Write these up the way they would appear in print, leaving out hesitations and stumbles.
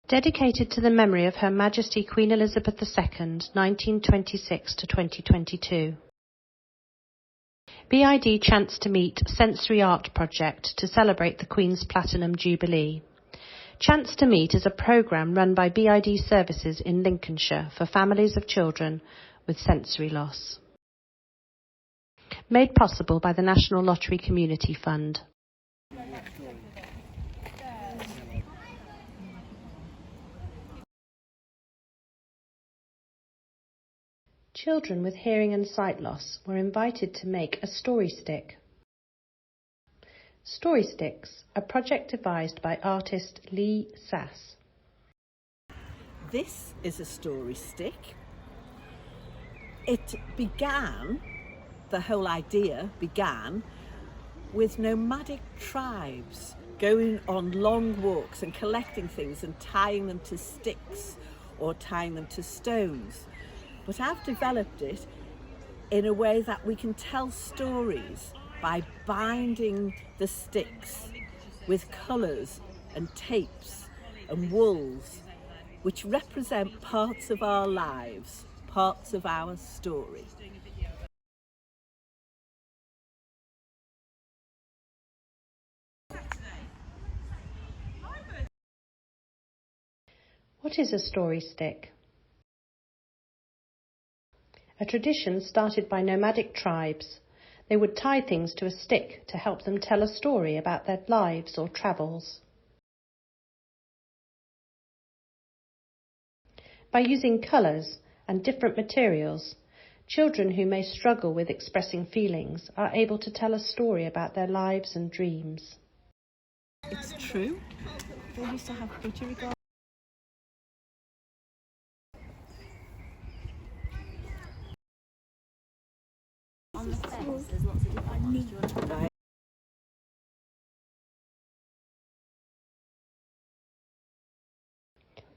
Dedicated to the memory of Her Majesty Queen Elizabeth II, 1926 to 2022. BID Chance to Meet Sensory Art Project to celebrate the Queen's Platinum Jubilee. Chance to Meet is a programme run by BID Services in Lincolnshire for families of children with sensory loss. Made possible by the National Lottery Community Fund. Children with hearing and sight loss were invited to make a story stick. Story Sticks, a project devised by artist Lee Sass. This is a story stick. The whole idea began with nomadic tribes going on long walks and collecting things and tying them to sticks or tying them to stones. But I've developed it in a way that we can tell stories by binding the sticks with colours and tapes and wools, which represent parts of our lives, parts of our story. What is a story stick? A tradition started by nomadic tribes. They would tie things to a stick to help them tell a story about their lives or travels. By using colours and different materials, children who may struggle with expressing feelings are able to tell a story about their lives and dreams. It's true. They used to have budgerigars. On the fence, there's lots of different ones. Do you want to try?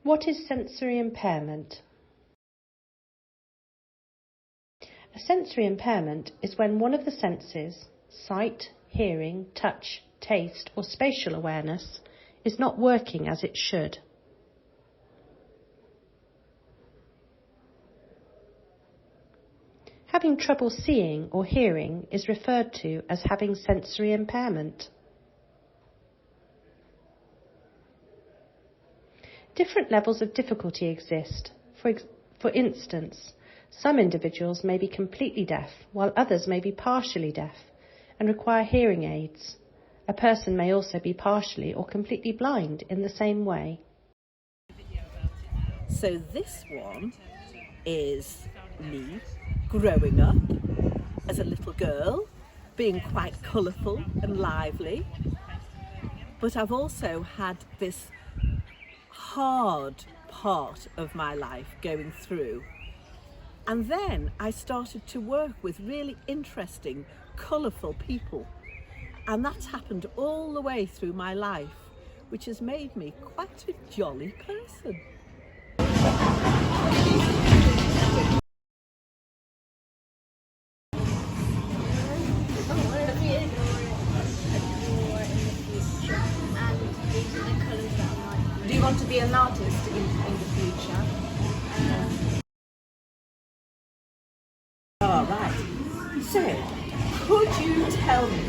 What is sensory impairment? A sensory impairment is when one of the senses, sight, hearing, touch, taste, or spatial awareness, is not working as it should. Having trouble seeing or hearing is referred to as having sensory impairment. Different levels of difficulty exist. For instance, some individuals may be completely deaf, while others may be partially deaf and require hearing aids. A person may also be partially or completely blind in the same way. So this one is me growing up as a little girl, being quite colourful and lively. But I've also had this hard part of my life going through. And then I started to work with really interesting, colourful people. And that's happened all the way through my life, which has made me quite a jolly person. Do you want to be an artist in the future? All right. So, could you tell me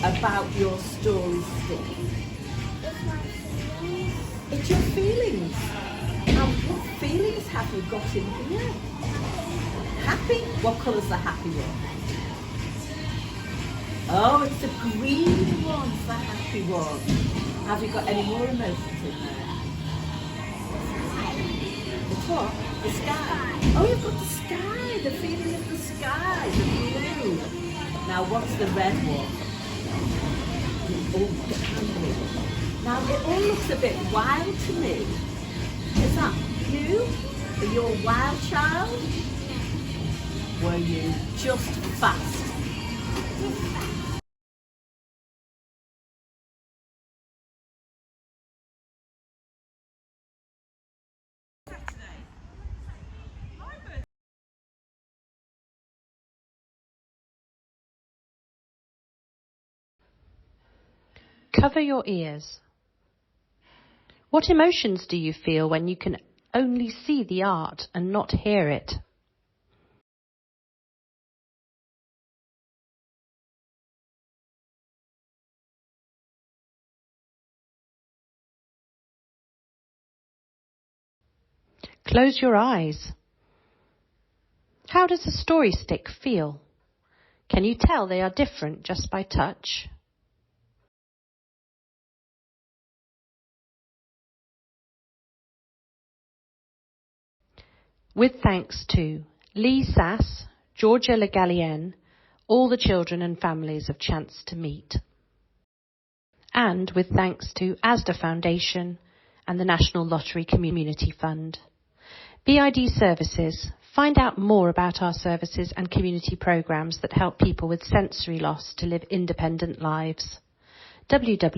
about your story stick? It's your feelings. Now, what feelings have you got in here? Happy? What colour's the happy one? Oh, it's the green one, the happy one. Have you got any more emotions in there? It's what? The sky. Oh, you've got the sky, the feeling of the sky, the blue. Now, what's the red one? Oh, the angry. Now, it all looks a bit wild to me. Is that you? Are you a wild child? Were you just fast? Cover your ears. What emotions do you feel when you can only see the art and not hear it? Close your eyes. How does a story stick feel? Can you tell they are different just by touch? With thanks to Lee Sass, Georgia Le Gallienne, all the children and families of Chance to Meet. And with thanks to ASDA Foundation and the National Lottery Community Fund. BID Services. Find out more about our services and community programmes that help people with sensory loss to live independent lives. www.bid.org.uk